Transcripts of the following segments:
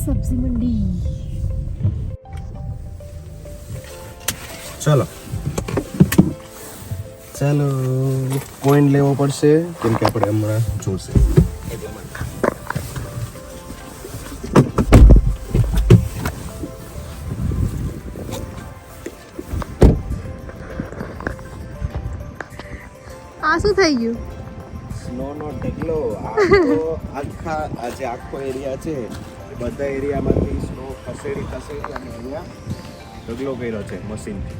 सब्जी मंडी। चलो ચાલો કોઈન લેવો પડશે કેમ કે આપણે હમણાં જોશે આ શું થઈ ગયું? સ્નોનો ઢગલો આ તો આખો એરિયા છે બધા એરિયામાંથી સ્નો ખસેડી અને અહીંયા ઢગલો કર્યો છે મશીનથી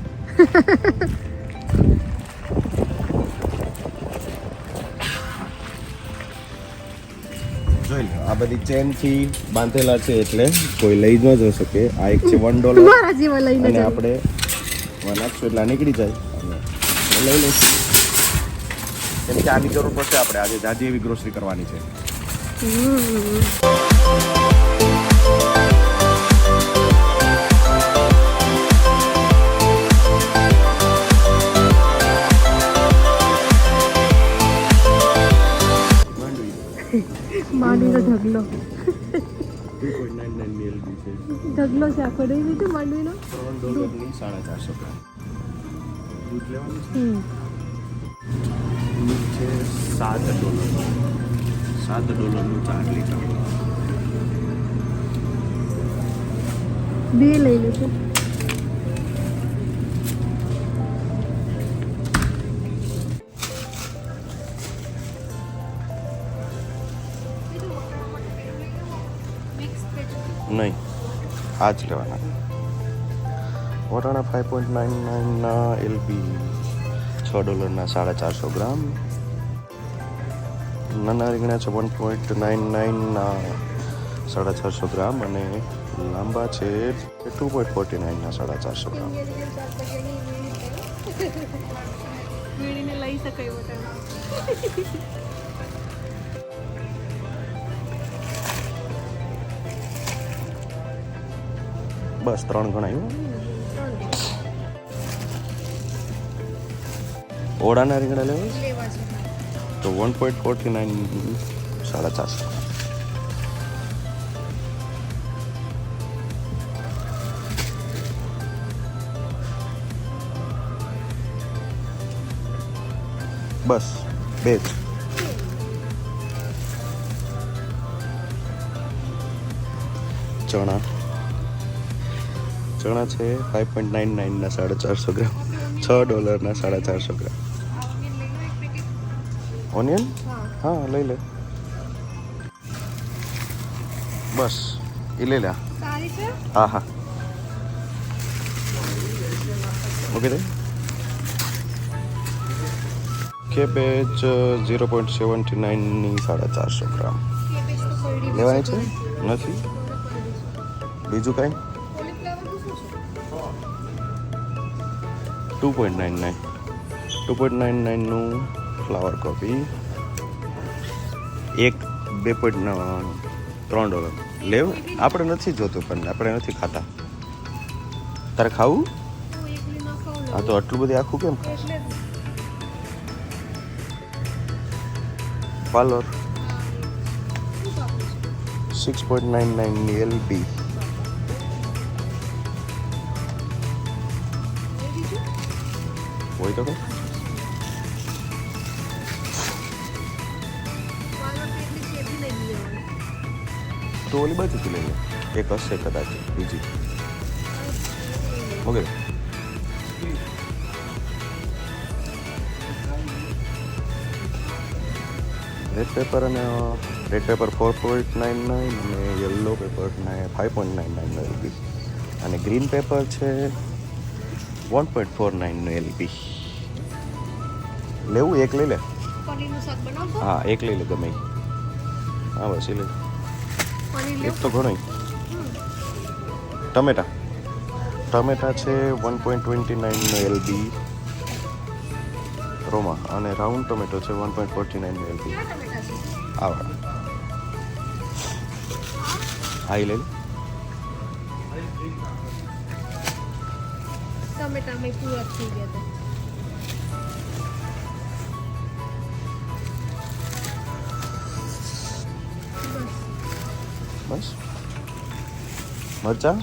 જોઈ લો આ બધી ચેનથી બાંધેલા છે એટલે કોઈ લઈ ન જઈ શકે આ એક છે $1 મારા જેવા લઈને અને જાય. આપણે નાખશું એટલે આ નીકળી જાય અને લઈ લઈશું કેમ કે આની જરૂર પડશે આપણે આજે જાજી એવી ગ્રોસરી કરવાની છે માંડવીનો ઢગલો 2.99 LB છે ઢગલો છે આખો દઈ દીધું માંડવીનો. $3 ની 450 ગ્રામ દૂધ લેવાનું છે દૂધ છે $7 નું 4 લીટર બે લઈ લેશું. નહીં આ જ લેવાના વટાણા 5.99 ના LB $6 ના 450 ગ્રામ નાના રીંગણા છે 1.99 ના 650 ગ્રામ અને લાંબા છે 2.49 ના 450 ગ્રામ વીણીને લઈ શકાય વટાણા. બસ 3 ગણાયું ઓળાના રીંગણા લેવા તો 1.49 450 બસ બે જ ચણા છે 5.99 ના 450 ગ્રામ $6 ના 450 ગ્રામ ઓનિયન હા લઈ લે બસ એ લઈ લે સારી છે. હા હા ઓકે દે કેબેજ 0.79 ની 450 ગ્રામ લેવાની છે નથી બીજું કાંઈ 2.99 નું ફ્લાવર કોફી એક $2.3 લેવ આપણે નથી જોતું પણ આપણે નથી ખાતા તારે ખાવું હા તો આટલું બધું આખું કેમ પાર્લર 6.99 ની LB હોય તો તો ઓલી બાજુથી લઈ લે એક હશે કદાચ બીજી ઓકે રેડ પેપર 4.99 અને યલો પેપર 5.99 LB અને ગ્રીન પેપર છે 1.49 LB લેવું એક લઈ લે પનીરનું શાક બનાવતો હા એક લઈ લે ગમે હા બસ એ લે એક તો ઘણો ટમેટા છે 1.29 LB રોમા અને રાઉન્ડ ટમેટો છે 1.49 LB આવા હા એ લઈ લે ટમેટા મેં પૂરા થઈ ગયા બસ મરચા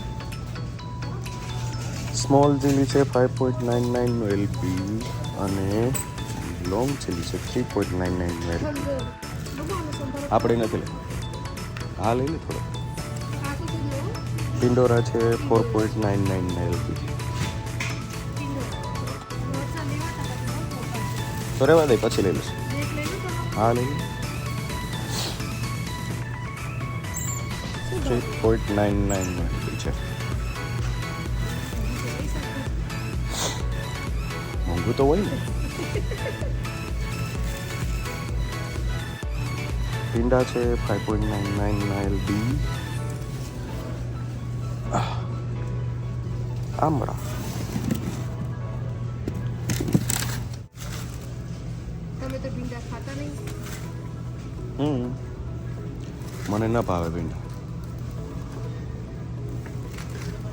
સ્મોલ ચીલી છે 5.99 નું એલબી અને લોંગ ચીલી છે 3.99 નું એલબી. આપણે નથી લે હા લઈ લે થોડો. ટિંડોરા છે 4.99 નું એલબી. તો રહેવા દે પછી લઈ લઈશ. હા લઈ લે 3.99 નું એલબી છે. મોંઘું તો હોય ને. ભીંડા છે 5.99 ના એલબી. આમળા તમે તો ભીંડા ખાતા નહીં. મને ન ભાવે ભીંડા.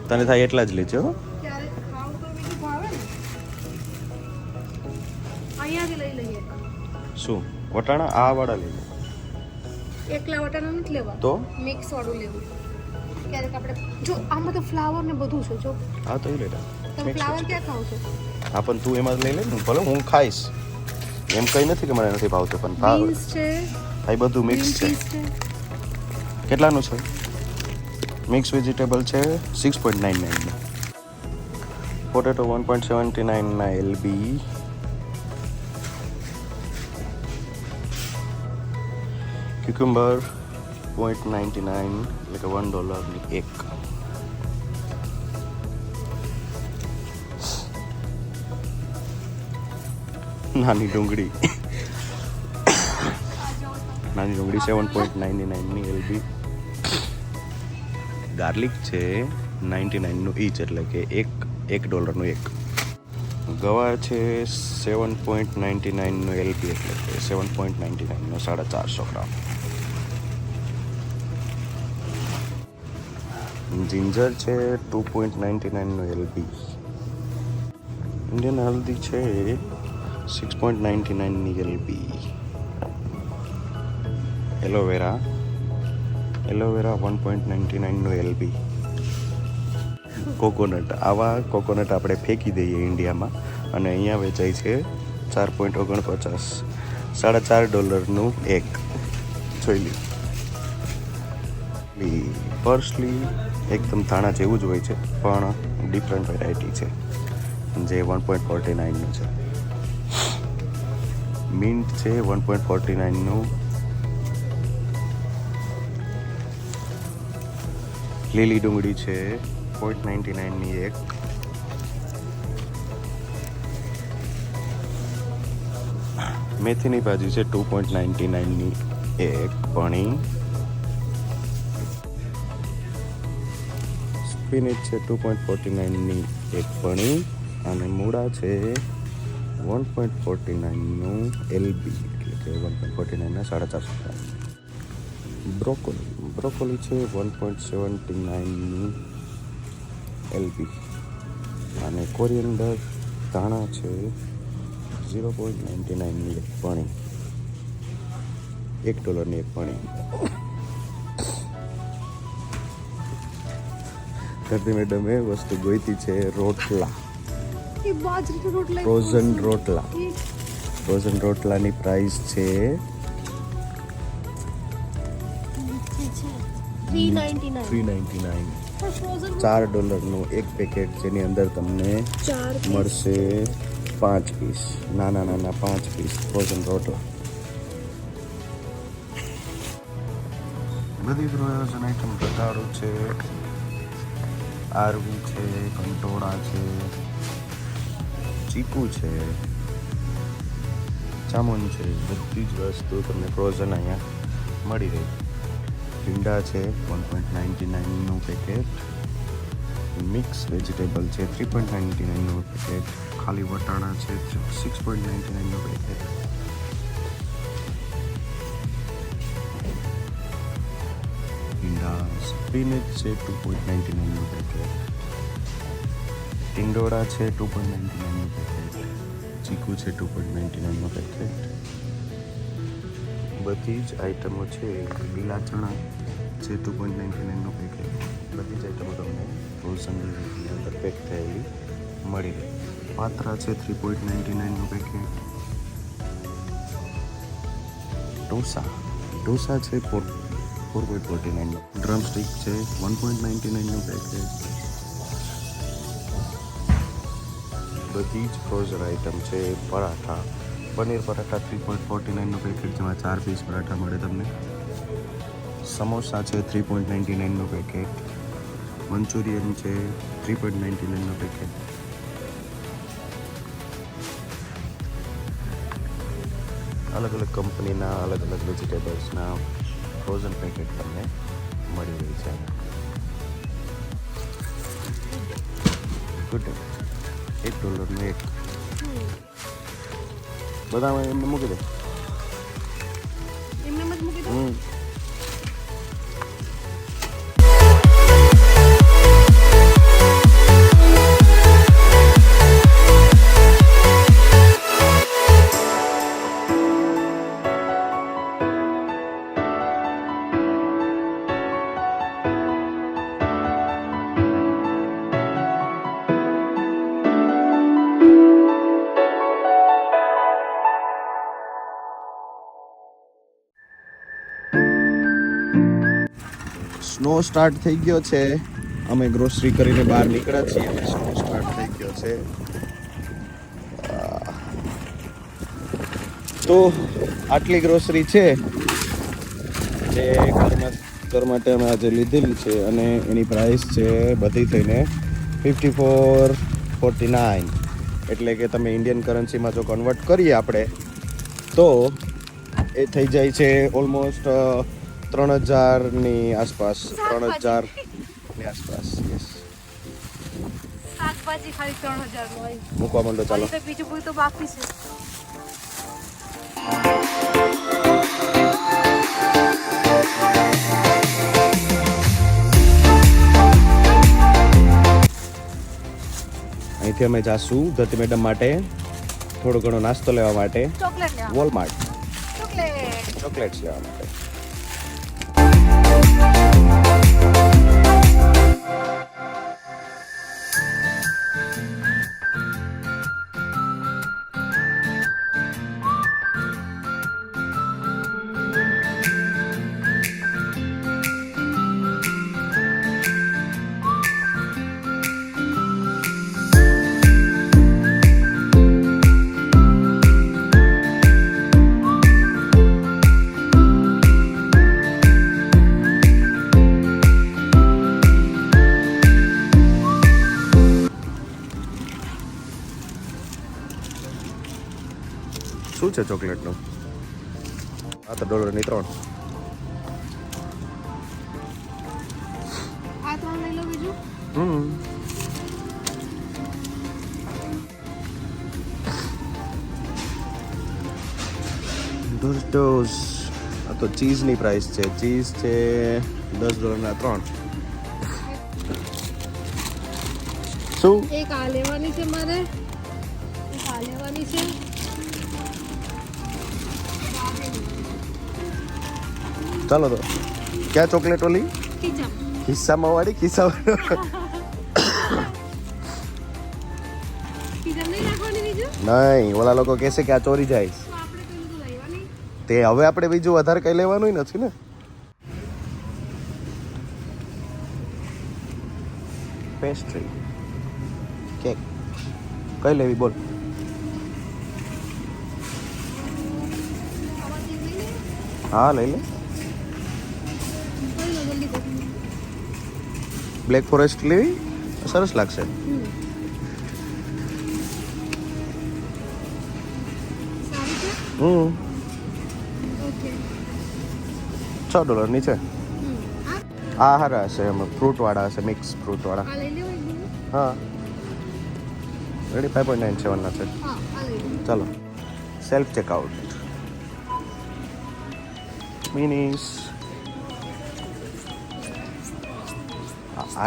તને થાય એટલા જ લેજો. ક્યારેક ખાવ તો બીજું ભાવે ને. અહીંયાથી લઈ લઈએ. શું વટાણા આ વાળા લઈ લે. એકલા વટાણા નથી લેવા, તો મિક્સ વાળું લેવું. ક્યારેક આપણે જો આમાં તો ફ્લાવર ને બધું છે. જો હા તો એ લેતા. તમે ફ્લાવર ક્યાં ખાવ છો? હા પણ તું એમાં લઈ લે ને. ભલે હું ખાઈશ એમ કઈ નથી કે મને નથી ભાવતું, પણ ભાવે. બીન્સ છે, આ બધું મિક્સ છે. કેટલાનું છે? મિક્સ વેજીટેબલ છે 6.99 નું. પોટેટો 1.79 ના એલબી. ક્યુકમ્બર 0.99 એટલે કે $1 ની એક. નાની ડુંગળી 7.99 ની એલબી. ગાર્લિક છે 99 નું ઈચ એટલે કે $1 નું એક. ગવાર છે 7.99 નું એલબી એટલે કે 7.99 નો 450 ગ્રામ. જિંજર છે 2.99 નું એલબી. ઇન્ડિયન હલ્દી છે 6.99 ની એલબી. એલોવેરા 1.99 નું એલબી. કોકોનટ કોકોનટ આપણે ફેંકી દઈએ ઇન્ડિયામાં અને અહીંયા વેચાય છે 4.49 $4.5 નું એક. જોઈ લી. પર્સલી એકદમ ધાણા જેવું જ હોય છે પણ ડિફરન્ટ વેરાયટી છે જે 1.49 નું છે. મિન્ટ છે 1.49 નું. લીલી ડુંગળી છે 0.99 ની એક. મેથીની ભાજી છે 2.99 ની એક પણી. સ્પિનિચ છે 2.49 ની એક પણી અને મૂળા છે 1.49 નું એલબી એટલે કે 1.49 ના 450 ગ્રામ. બ્રોકોલી છે 1.79 ની એલબી અને કોરિએન્ડર ધાણા છે 0.99 ની એક પણી. $1 ની એક પણી. કરતી મેડમે વસ્તુ ગોઈતી છે રોટલા. એ બાજરીના રોટલા, ફ્રોઝન રોટલા. ફ્રોઝન રોટલાની પ્રાઇસ છે 3.99. $4 નું એક પેકેટ જેની અંદર તમને મળશે 5 પીસ. નાના 5 પીસ ફ્રોઝન રોટલા. બધી ફ્રોઝન આઈટમ ઘટાડો છે. આરવી છે, કંટોળા છે, ચીકુ છે, જામુન છે. બધી જ વસ્તુ તમને ફ્રોઝન અહીંયા મળી રહી. ભીંડા છે 1.99 નું પેકેટ. મિક્સ વેજીટેબલ છે 3.99 નું પેકેટ. ખાલી વટાણા છે 6.99 નું પેકેટ. ભીંડા સ્પિનિચ છે 2.99 નું પેકેટ. ટિંડોળા છે 2.99 નું પેકેટ. ચીકુ છે 2.99 નું પેકેટ. બધી જ આઈટમો છે. લીલા ચણા છે 2.99નું પેકેટ. બધી જ આઈટમો તમને ફ્રોઝનની અંદર પેક થયેલી મળી રહે. પાત્રા છે 3.99નું પેકેટ. ઢોસા છે 4.49. ડ્રમ સ્ટિક છે 1.99નું પેકેટ. બધી જ ફ્રોઝન આઈટમ છે. પરાઠા, પનીર પરાઠા 3.49નું પેકેટ, જેમાં 4 પીસ પરાઠા મળે તમને. સમોસા છે 3.99નું પેકેટ. મંચુરિયન છે 3.99નું પેકેટ. અલગ અલગ કંપનીના અલગ અલગ વેજીટેબલ્સના ફ્રોઝન પેકેટ તમને મળી રહી છે. ગુડ. $1 એક. બધામાં એમને મૂકી દે. એમને મત મૂકી દો. સ્નો સ્ટાર્ટ થઈ ગયો છે. અમે ગ્રોસરી કરીને બહાર નીકળ્યા છીએ અને સ્નો સ્ટાર્ટ થઈ ગયો છે. તો આટલી ગ્રોસરી છે જે ઘર માટે અમે આજે લીધેલી છે અને એની પ્રાઇસ છે બધી થઈને 54.49. એટલે કે તમે ઇન્ડિયન કરન્સીમાં જો કન્વર્ટ કરીએ આપણે તો એ થઈ જાય છે ઓલમોસ્ટ 3000ની આસપાસ. 3000ની આસપાસ. યસ. શાકભાજી ખાલી 3000 હોય. મૂકવા માંડો ચાલો. તો બીજું બધું તો બાકી છે. અહીંથી અમે જાશું ધરતી મેડમ માટે થોડો ઘણો નાસ્તો લેવા માટે ચોકલેટ લેવા. Walmart chocolate. ચોકલેટ્સ લેવા માટે. શું છે ચોકલેટનું? આ તો $1.3. આ 3 લઈ લો બીજું. ડોસ. આ તો ચીઝની પ્રાઇસ છે. ચીઝ છે $10 3. શું? એક આ લેવાની છે મારે. એક આ લેવાની છે. ચાલો તો ક્યાં ચોકલેટ ઓલી ખીચા. ખિસ્સામાં વાળી ખિસ્સા ખીચા નહીં નાખવાની બીજું. નહીં, ઓલા લોકો કહેશે કે આ ચોરી જાય. તો આપણે પેલું તો લેવાની. તે હવે આપણે બીજું વધારે કઈ લેવાનું નથી ને. પેસ્ટ્રી કેક કઈ લેવી બોલ. આવા ચીઝ લઈ લે. હા લઈ લે. લઈ લો જલ્દી કરી. બ્લેક ફોરેસ્ટ લેવી સરસ લાગશે. સારી છે. ઓકે. $6 છે. આ આ હારા હશે, એમાં ફ્રૂટવાળા હશે, મિક્સ ફ્રૂટવાળા. આ લઈ લ્યો એક બીજું. હા રેડી. 5.97 છે. હા આ લઈ લો. ચાલો સેલ્ફ ચેકઆઉટ. મિનીસ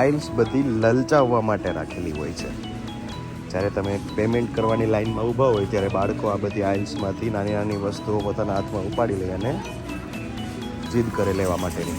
આઇલ્સ બધી લલચાવવા માટે રાખેલી હોય છે. જ્યારે તમે પેમેન્ટ કરવાની લાઈનમાં ઊભા હોય ત્યારે બાળકો આ બધી આઇલ્સમાંથી નાની નાની વસ્તુઓ પોતાના હાથમાં ઉપાડી લે અને જીદ કરે લેવા માટેની.